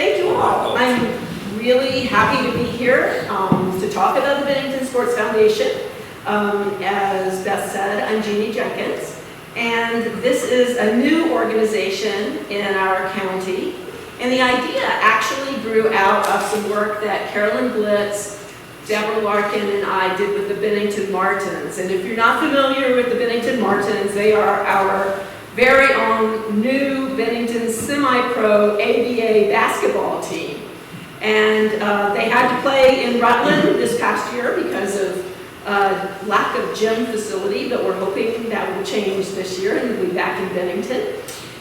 Thank you all. I'm really happy to be here to talk about the Bennington Sports Foundation. As Beth said, I'm Jeannie Jenkins, and this is a new organization in our county. And the idea actually grew out of some work that Carolyn Blitz, Deborah Larkin, and I did with the Bennington Martins. And if you're not familiar with the Bennington Martins, they are our very own new Bennington semi-pro ABA basketball team. And they had to play in Rutland this past year because of lack of gym facility, but we're hoping that will change this year and we'll be back in Bennington.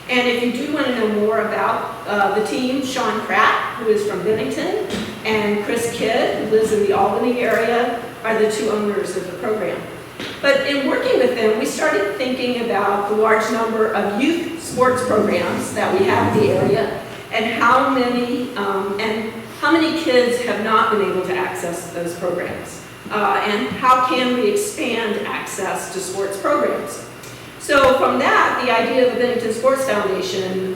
And if you do want to know more about the team, Sean Pratt, who is from Bennington, and Chris Kidd, who lives in the Albany area, are the two owners of the program. But in working with them, we started thinking about the large number of youth sports programs that we have in the area and how many kids have not been able to access those programs. And how can we expand access to sports programs? So from that, the idea of the Bennington Sports Foundation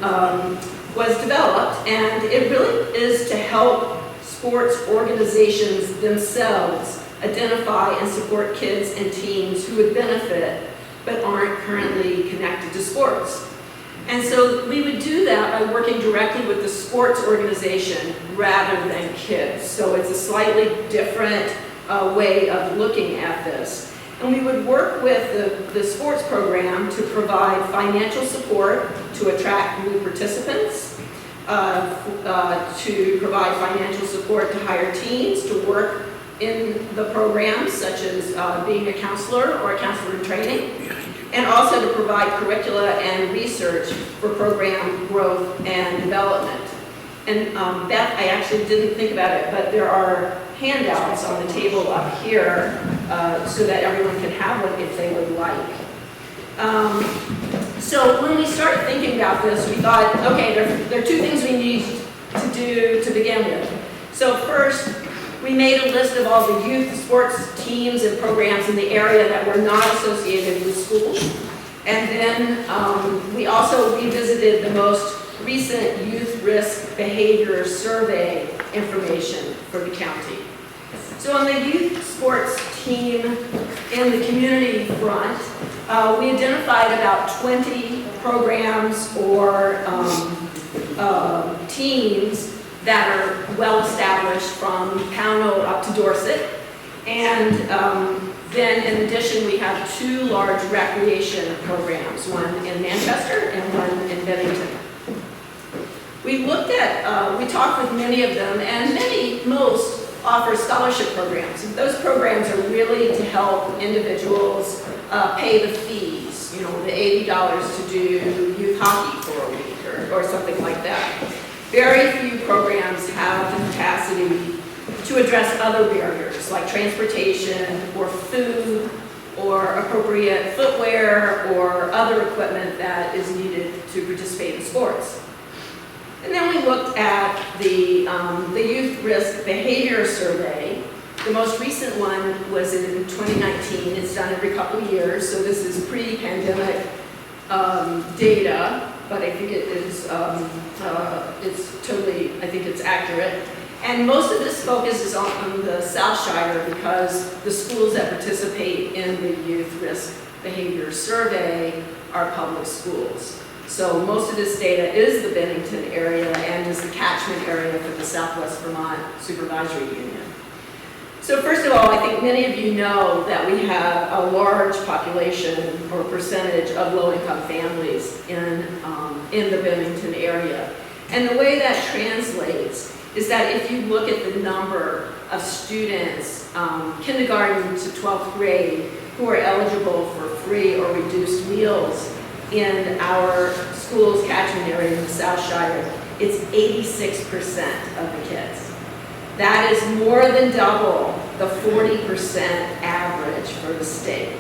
was developed, and it really is to help sports organizations themselves identify and support kids and teams who would benefit but aren't currently connected to sports. And so we would do that by working directly with the sports organization rather than kids. So it's a slightly different way of looking at this. And we would work with the sports program to provide financial support to attract new participants, to provide financial support to hire teams to work in the programs, such as being a counselor or a counselor in training, and also to provide curricula and research for program growth and development. And Beth, I actually didn't think about it, but there are handouts on the table up here so that everyone can have one if they would like. So when we started thinking about this, we thought, okay, there are two things we need to do to begin with. So first, we made a list of all the youth sports teams and programs in the area that were not associated with schools. And then we also revisited the most recent youth risk behavior survey information for the county. So on the youth sports team in the community front, we identified about 20 programs or teams that are well established from Pownell up to Dorset. And then in addition, we have two large recreation programs, one in Manchester and one in Bennington. We looked at, we talked with many of them, and most offer scholarship programs. And those programs are really to help individuals pay the fees, the $80 to do youth hockey for a week or something like that. Very few programs have the capacity to address other barriers like transportation or food or appropriate footwear or other equipment that is needed to participate in sports. And then we looked at the Youth Risk Behavior Survey. The most recent one was in 2019. It's done every couple of years, so this is pre-pandemic data. But I think it is, it's totally, I think it's accurate. And most of this focuses on the South Shire because the schools that participate in the Youth Risk Behavior Survey are public schools. So most of this data is the Bennington area and is the catchment area for the Southwest Vermont Supervisory Union. So first of all, I think many of you know that we have a large population or percentage of low-income families in the Bennington area. And the way that translates is that if you look at the number of students, kindergarten to 12th grade, who are eligible for free or reduced meals in our school's catchment area in the South Shire, it's 86% of the kids. That is more than double the 40% average for the state.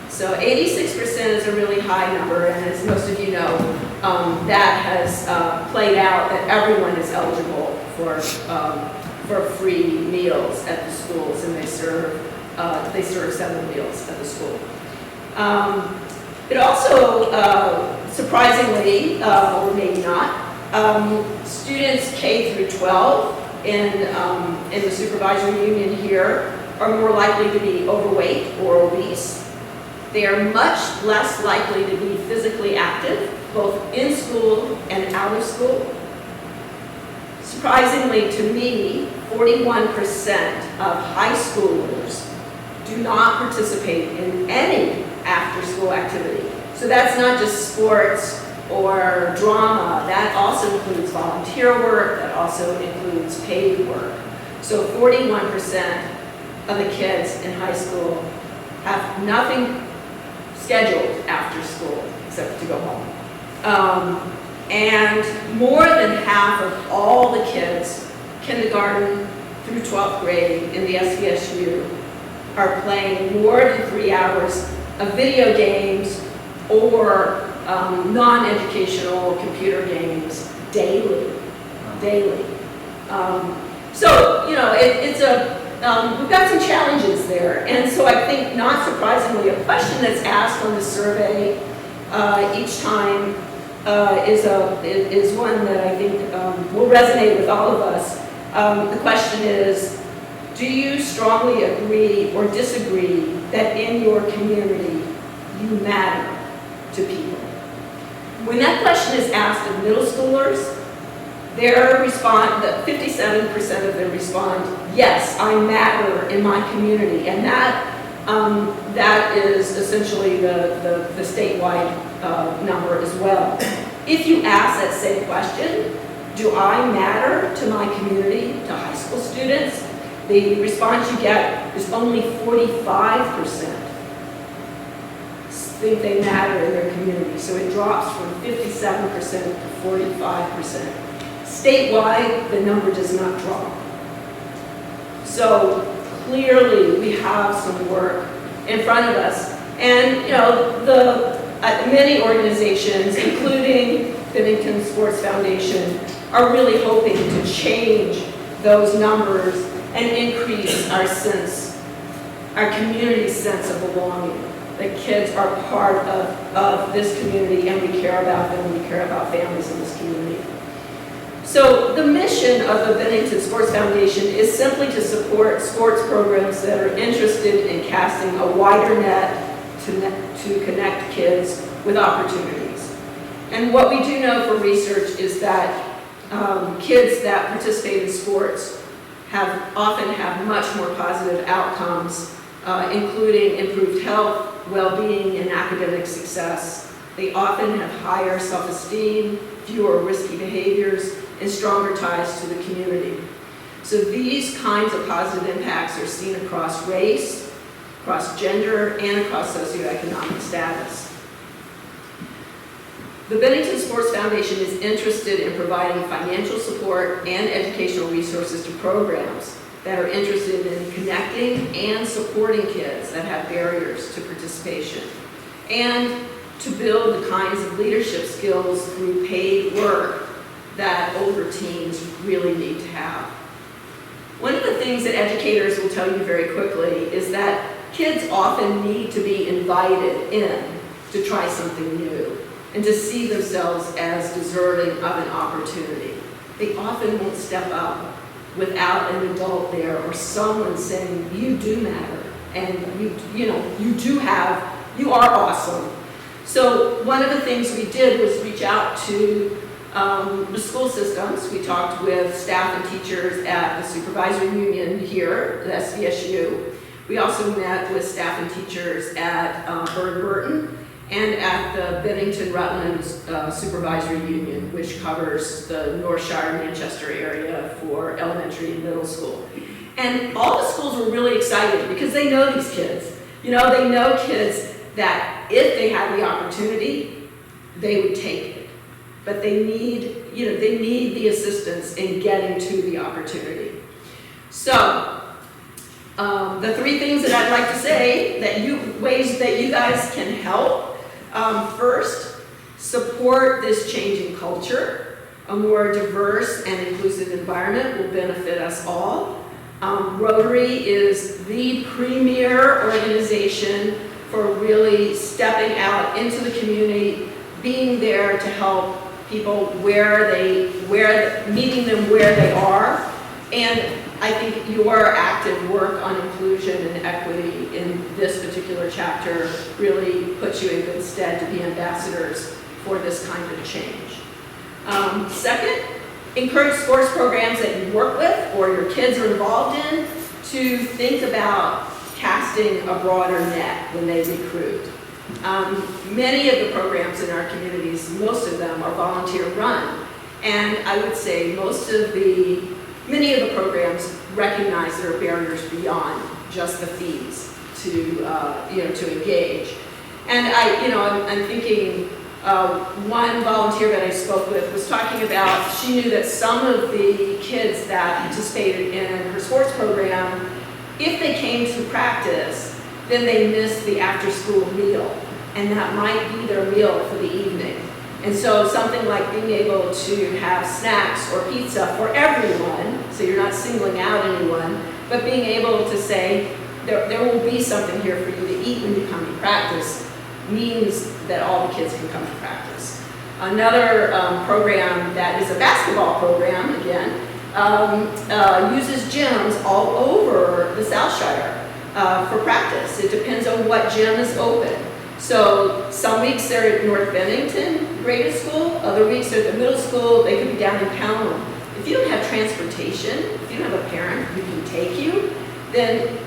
So 86% is a really high number, and as most of you know, that has played out that everyone is eligible for free meals at the schools, and they serve 7 meals at the school. It also, surprisingly, or maybe not, Students K through 12 in the supervisory union here are more likely to be overweight or obese. They are much less likely to be physically active, both in school and out of school. Surprisingly to me, 41% of high schoolers do not participate in any after-school activity. So that's not just sports or drama, that also includes volunteer work, that also includes paid work. So 41% of the kids in high school have nothing scheduled after school except to go home. And more than half of all the kids, kindergarten through 12th grade in the SVSU, are playing more than 3 hours of video games or non-educational computer games daily. So, you know, we've got some challenges there. And so I think, not surprisingly, a question that's asked on the survey each time is one that I think will resonate with all of us. The question is, do you strongly agree or disagree that in your community you matter to people? When that question is asked of middle schoolers, their response, 57% of them respond, yes, I matter in my community. And that is essentially the statewide number as well. If you ask that same question, do I matter to my community, to high school students, the response you get is only 45% think they matter in their community. So it drops from 57% to 45%. Statewide, the number does not drop. So clearly we have some work in front of us. And you know, many organizations, including Bennington Sports Foundation, are really hoping to change those numbers and increase our community's sense of belonging. That kids are part of this community, and we care about them, and we care about families in this community. So the mission of the Bennington Sports Foundation is simply to support sports programs that are interested in casting a wider net to connect kids with opportunities. And what we do know from research is that kids that participate in sports often have much more positive outcomes, including improved health, well-being, and academic success. They often have higher self-esteem, fewer risky behaviors, and stronger ties to the community. So these kinds of positive impacts are seen across race, across gender, and across socioeconomic status. The Bennington Sports Foundation is interested in providing financial support and educational resources to programs that are interested in connecting and supporting kids that have barriers to participation, and to build the kinds of leadership skills through paid work that older teens really need to have. One of the things that educators will tell you very quickly is that kids often need to be invited in to try something new and to see themselves as deserving of an opportunity. They often won't step up without an adult there or someone saying, you do matter, and you are awesome. So one of the things we did was reach out to the school systems. We talked with staff and teachers at the supervisory union here, the SVSU. We also met with staff and teachers at Burton and at the Bennington Rutland Supervisory Union, which covers the North Shire, Manchester area for elementary and middle school. And all the schools were really excited because they know these kids. You know, they know kids that if they had the opportunity, they would take it. But they need the assistance in getting to the opportunity. So, the three things that I'd like to say, ways that you guys can help. First, support this changing culture. A more diverse and inclusive environment will benefit us all. Rotary is the premier organization for really stepping out into the community, being there to help people meeting them where they are. And I think your active work on inclusion and equity in this particular chapter really puts you in good stead to be ambassadors for this kind of change. Second, encourage sports programs that you work with or your kids are involved in to think about casting a broader net when they recruit. Many of the programs in our communities, most of them are volunteer run, and I would say many of the programs recognize there are barriers beyond just the fees to engage. And I'm thinking one volunteer that I spoke with was talking about, she knew that some of the kids that participated in her sports program, if they came to practice, then they missed the after-school meal, and that might be their meal for the evening. And so something like being able to have snacks or pizza for everyone, so you're not singling out anyone, but being able to say, there will be something here for you to eat when you come to practice, means that all the kids can come to practice. Another program that is a basketball program, again, uses gyms all over the South Shire for practice. It depends on what gym is open. So some weeks they're at North Bennington grade school, other weeks they're at the middle school, they could be down in Pownell. If you don't have transportation, if you don't have a parent who can take you, then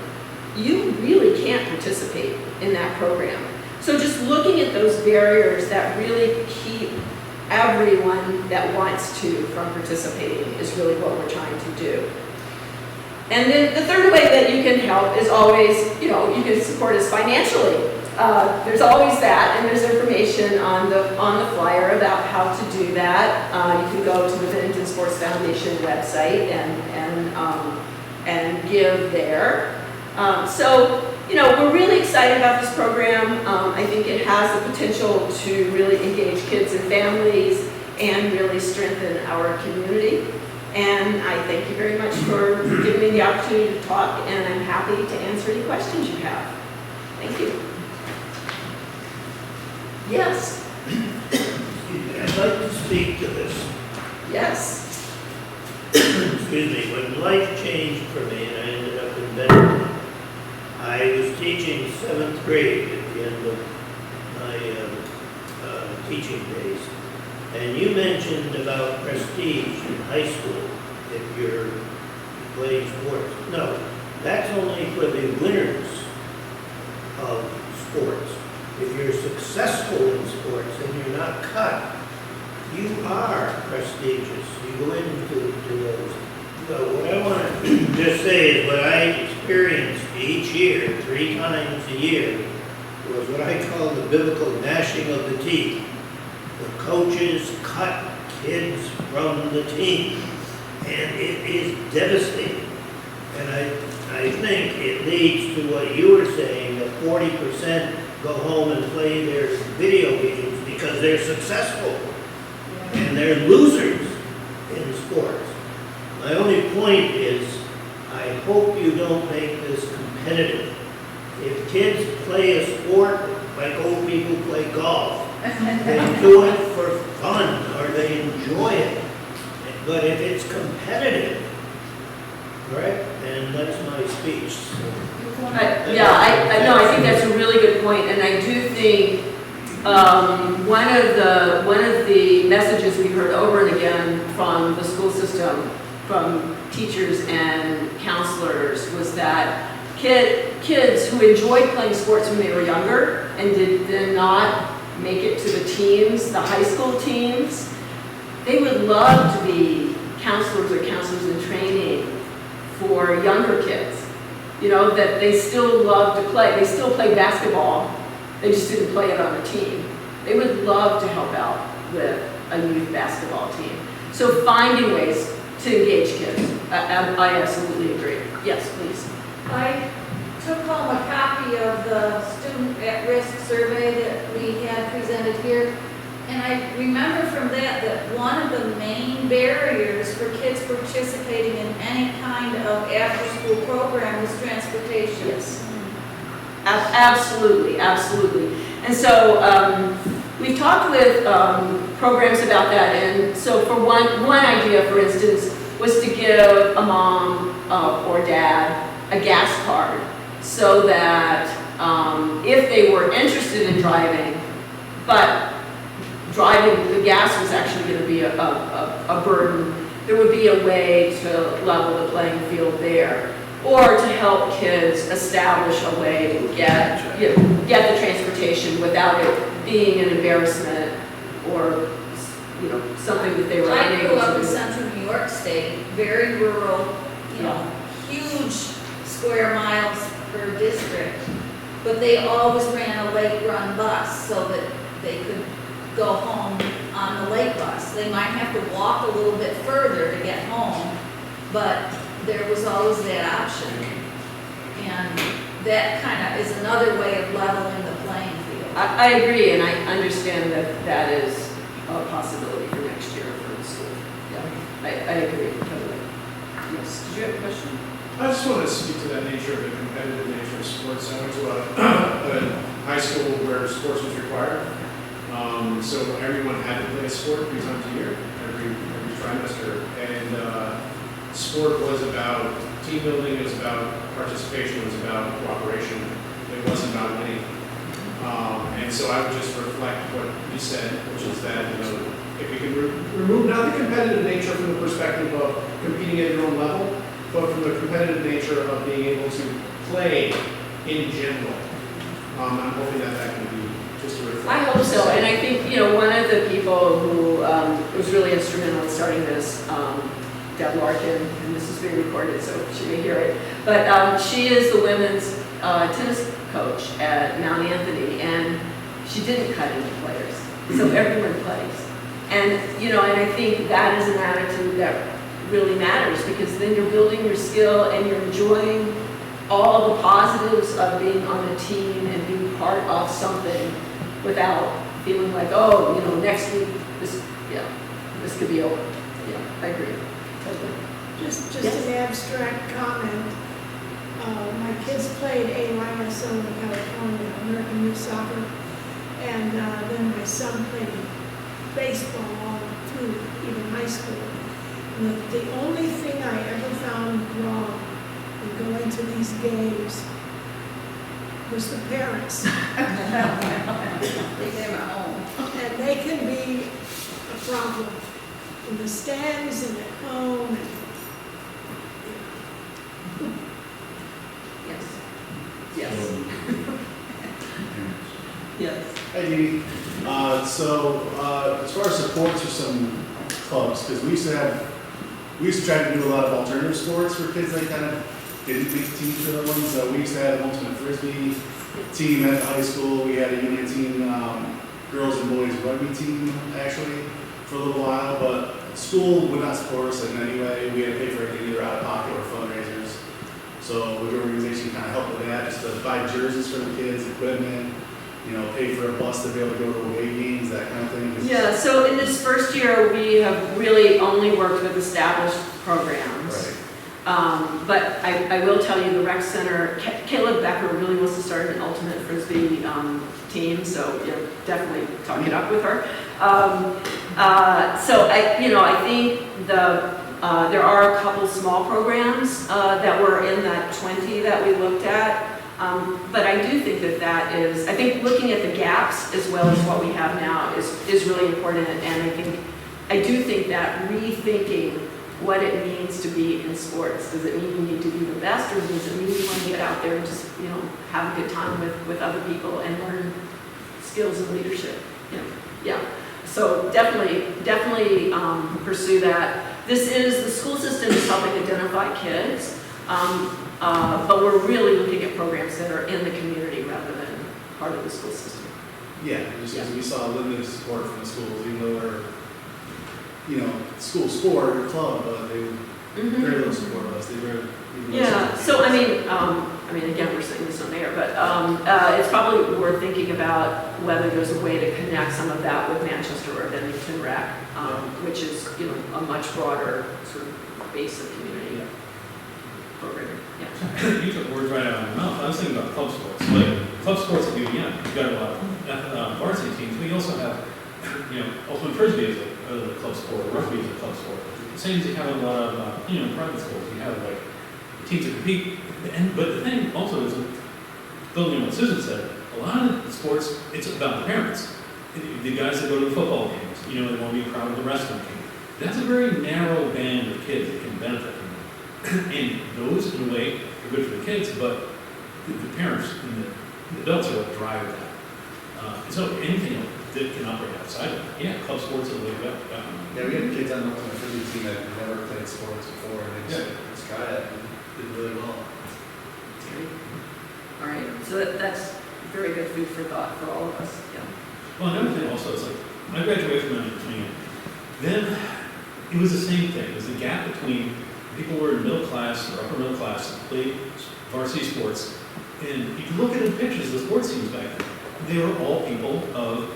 you really can't participate in that program. So just looking at those barriers that really keep everyone that wants to from participating is really what we're trying to do. And then the third way that you can help is always, you can support us financially. There's always that, and there's information on the flyer about how to do that. You can go to the Bennington Sports Foundation website and give there. We're really excited about this program. I think it has the potential to really engage kids and families and really strengthen our community. And I thank you very much for giving me the opportunity to talk, and I'm happy to answer any questions you have. Thank you. Yes. I'd like to speak to this. Yes. Excuse me. When life changed for me and I ended up in Bennington, I was teaching 7th grade at the end of my teaching days. And you mentioned about prestige in high school if you're playing sports. No, that's only for the winners of sports. If you're successful in sports and you're not cut, you are prestigious. You go into those. So what I want to just say is what I experienced each year, 3 times a year, was what I call the biblical gnashing of the teeth. The coaches cut kids from the team, and it is devastating. And I think it leads to what you were saying, that 40% go home and play their video games because they're successful, and they're losers in sports. My only point is, I hope you don't make this competitive. If kids play a sport like old people play golf, they do it for fun or they enjoy it. But if it's competitive, right? And that's my speech. I think that's a really good point, and I do think one of the messages we heard over and again from the school system, from teachers and counselors, was that kids who enjoyed playing sports when they were younger and did not make it to the teams, the high school teams, they would love to be counselors or counselors in training for younger kids. That they still love to play. They still play basketball. They just didn't play it on a team. They would love to help out with a youth basketball team. So finding ways to engage kids. I absolutely agree. Yes, please. I took home a copy of the student at-risk survey that we had presented here, and I remember from that one of the main barriers for kids participating in any kind of after-school program was transportation. Yes. Absolutely, absolutely. And so we've talked with programs about that, and so for one idea, for instance, was to give a mom or dad a gas card so that if they were interested in driving, but driving the gas was actually going to be a burden, there would be a way to level the playing field there, or to help kids establish a way to get the transportation without it being an embarrassment or something that they were I unable grew up to in do. central New York State, very rural, huge square miles per district, but they always ran a lake run bus so that they could go home on the lake bus. They might have to walk a little bit further to get home, but there was always that option. And that kind of is another way of leveling the playing field. I agree, and I understand that that is a possibility for next year for the school. Yeah, I agree totally. Yes, did you have a question? I just want to speak to that nature of the competitive nature of sports. I went to a high school where sports was required. So everyone had to play a sport 3 times a year, every trimester. And sport was about team building, it was about participation, it was about cooperation. It wasn't about winning. And so I would just reflect what you said, which is that, if you can remove not the competitive nature from the perspective of competing at your own level, but from the competitive nature of being able to play in general. I'm hoping that can be just a reflection. I hope so, and I think, one of the people who was really instrumental in starting this, Deb Larkin, and this is being recorded, so she may hear it, but she is the women's tennis coach at Mount Anthony, and she didn't cut any players, so everyone plays. And, and I think that is an attitude that really matters, because then you're building your skill and you're enjoying all the positives of being on a team and being part of something without feeling like, next week this could be over. Yeah, I agree. Totally. Just Yes. an abstract comment. My kids played A-minus in California, American Youth Soccer, and then my son played baseball all through even high school. And the only thing I ever found wrong in going to these games was the parents. Leave them at home. And they can be a problem in the stands and at home. Yes. Yes. Yes. Hi, Jeannie. As far as supports for some clubs, because we used to try to do a lot of alternative sports for kids that kind of didn't make teams for the ones. So we used to have an ultimate frisbee team at the high school. We had a union team, girls and boys rugby team actually for a little while, but school would not support us in any way. We had to pay for it either out of pocket or fundraisers. So the organization kind of helped with that, just to buy jerseys for the kids, equipment, pay for a bus to be able to go to away games, that kind of thing. Yeah, so in this first year, we have really only worked with established programs. Right. But I will tell you, the rec center, Caleb Becker really wants to start an ultimate frisbee team, so definitely talk it up with her. So I think there are a couple small programs that were in that 20 that we looked at. But I do think that is, I think looking at the gaps as well as what we have now is really important, and I do think that rethinking what it means to be in sports. Does it mean you need to be the best, or does it mean you want to get out there and just, have a good time with other people and learn skills and leadership? Yeah. So definitely pursue that. The school system is helping identify kids, but we're really looking at programs that are in the community rather than part of the school system. Yeah, just because we saw limited support from the schools, even though we're, school sport or club, but they very little support of us. They were. Yeah. So again, we're saying this on air, but it's probably worth thinking about whether there's a way to connect some of that with Manchester or Bennington Rec, which is a much broader sort of base of community programming. Yeah. You took words right out of my mouth. I was thinking about club sports. Like club sports at UVM, you've got a lot of varsity teams, but you also have, ultimate frisbee is a club sport, rugby is a club sport. Same as you have a lot of, private schools, you have like teams that compete. But the thing also is, building on what Susan said, a lot of the sports, it's about the parents. The guys that go to the football games, they want to be proud of the wrestling team. That's a very narrow band of kids that can benefit from that. And those, in a way, are good for the kids, but the parents and the adults are what drive that. So anything that can operate outside of that, club sports are the way to go. Yeah, we had kids on the ultimate frisbee team that had never played sports before, and they just tried it and did really well. All right, so that's very good food for thought for all of us, yeah. Well, another thing also is like, I graduated from Bennington. Then it was the same thing. It was the gap between people who were in middle class or upper middle class that played varsity sports. And if you look at the pictures of the sports teams back then, they were all people of,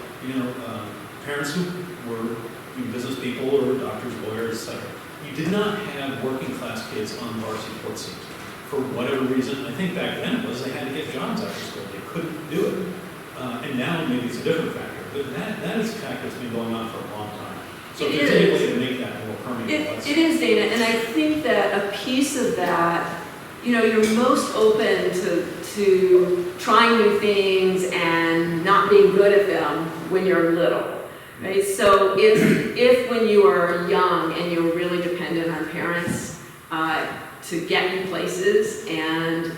parents who were business people or doctors, lawyers, etc. You did not have working class kids on varsity sports teams. For whatever reason, I think back then it was they had to get jobs after school. They couldn't do it. And now maybe it's a different factor. But that is a factor that's been going on for a long time. So if there's any way to make that more permanent, It is, Dana, and I think that a piece of that, you're most open to trying new things and not being good at them when you're little, right? So if when you are young and you're really dependent on parents to get you places and,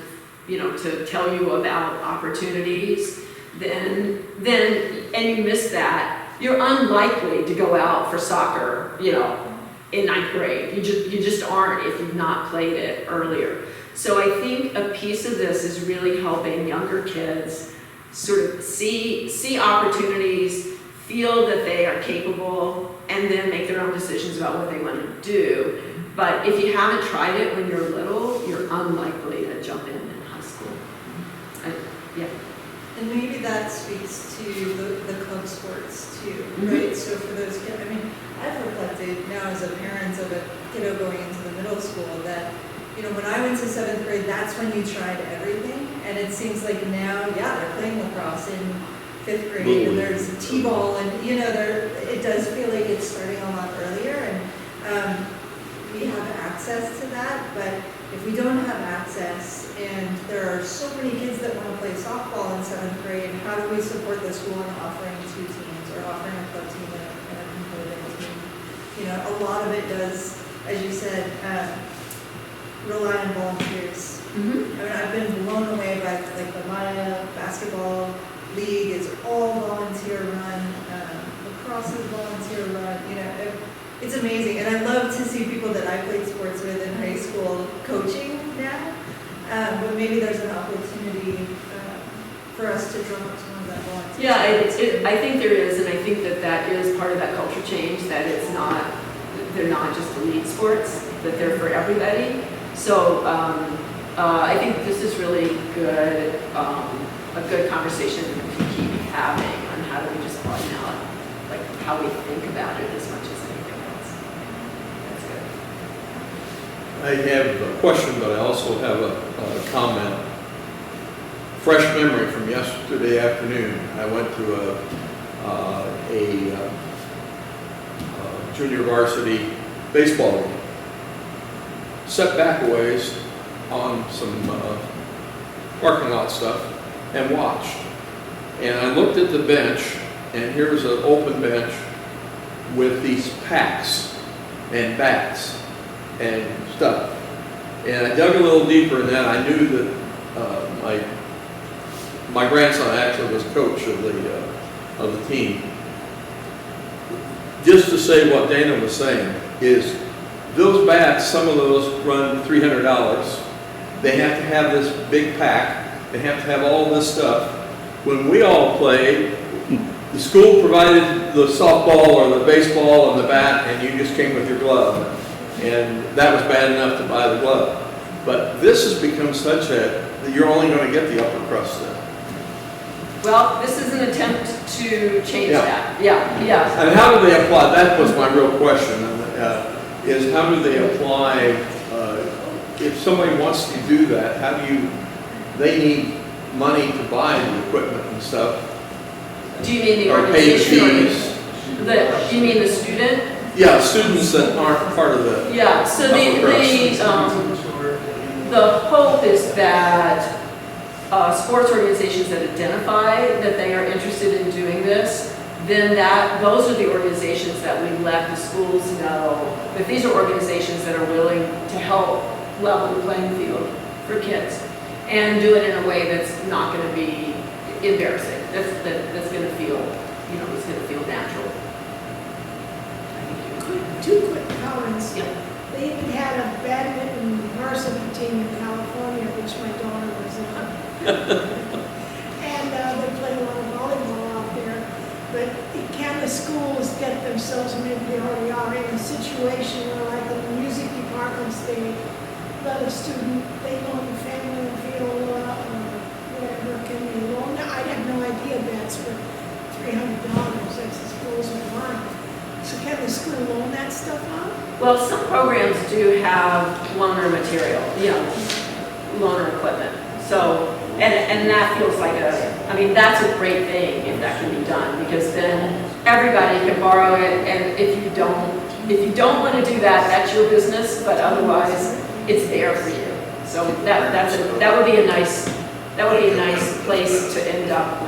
to tell you about opportunities, then and you miss that, you're unlikely to go out for soccer, in 9th grade. You just aren't if you've not played it earlier. So I think a piece of this is really helping younger kids sort of see opportunities, feel that they are capable, and then make their own decisions about what they want to do. But if you haven't tried it when you're little, you're unlikely to jump in high school. Yeah. And maybe that speaks to the club sports too, right? So for those kids, I've reflected now as a parent of a kiddo going into the middle school that, when I went to 7th grade, that's when you tried everything. And it seems like now, they're playing lacrosse in 5th grade and there's t-ball and, it does feel like it's starting a lot earlier. And we have access to that, but if we don't have access and there are so many kids that want to play softball in 7th grade, how do we support the school in offering 2 teams or offering a club team and a competitive team? A lot of it does, as you said, rely on volunteers. I've been blown away by the Maya basketball league is all volunteer run, lacrosse is volunteer run, it's amazing. And I love to see people that I played sports with in high school coaching now, but maybe there's an opportunity for us to drum up some of that volunteer. Yeah, I think there is, and I think that is part of that culture change, that they're not just elite sports, that they're for everybody. So I think this is really good, a good conversation to keep having on how do we just broaden out, how we think about it as much as anything else. That's good. I have a question, but I also have a comment. Fresh memory from yesterday afternoon. I went to a junior varsity baseball game. Set back a ways on some parking lot stuff and watched. And I looked at the bench, and here's an open bench with these packs and bats and stuff. And I dug a little deeper in that. I knew that my grandson actually was coach of the team. Just to say what Dana was saying is, those bats, some of those run $300. They have to have this big pack. They have to have all this stuff. When we all played, the school provided the softball or the baseball and the bat, and you just came with your glove. And that was bad enough to buy the glove. But this has become such that you're only going to get the upper crust then. Well, this is an attempt to change that. Yeah. And how do they apply? That was my real question. Is how do they apply, if somebody wants to do that, they need money to buy the equipment and stuff, Do you mean the or pay the organization or fees. do you mean the student? Yeah, students that aren't part of the, Yeah, so the hope is that sports organizations that identify that they are interested in doing this, then those are the organizations that we let the schools know that these are organizations that are willing to help level the playing field for kids and do it in a way that's not going to be embarrassing. That's going to feel, it's going to feel natural. Two quick comments. Yeah. They even had a badminton varsity team in California, which my daughter was on. And they played a lot of volleyball out there. But can the schools get themselves, maybe they already are, in a situation where, like in the music departments, they let a student, they loan the family a viola or whatever, can they loan? I have no idea that's for $300, that's the schools are mine. So can the school loan that stuff out? Well, some programs do have loaner material, loaner equipment. So, and that feels like that's a great thing if that can be done, because then everybody can borrow it, and if you don't want to do that, that's your business, but otherwise, it's there for you. So that would be a nice place to end up